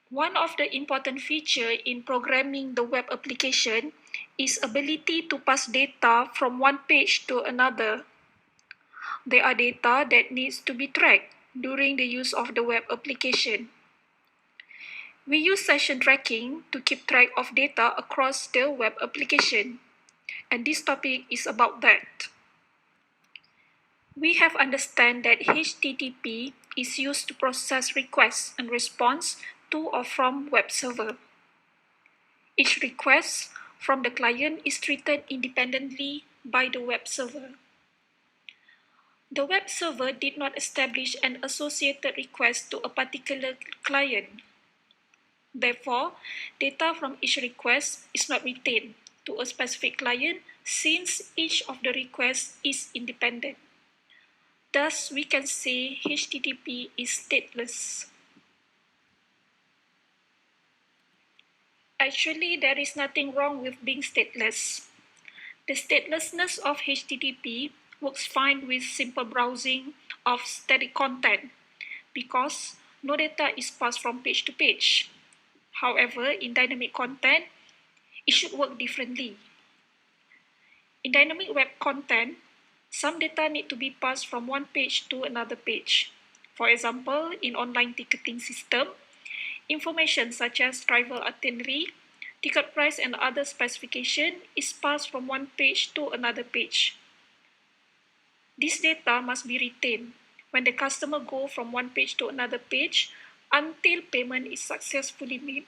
One of the important features in programming the web application is ability to pass data from one page to another. There are data that needs to be tracked during the use of the web application. We use session tracking to keep track of data across the web application, and this topic is about that. We have understand that HTTP is used to process requests and response to or from web server. Each request from the client is treated independently by the web server. The web server did not establish an associated request to a particular client. Therefore, data from each request is not retained to a specific client since each of the requests is independent. Thus, we can say HTTP is stateless. Actually, there is nothing wrong with being stateless. The statelessness of HTTP works fine with simple browsing of static content because no data is passed from page to page. However, in dynamic content, it should work differently. In dynamic web content, some data need to be passed from one page to another page. For example, in online ticketing system, information such as driver itinerary, ticket price, and other specification is passed from one page to another page. This data must be retained when the customer go from one page to another page until payment is successfully made.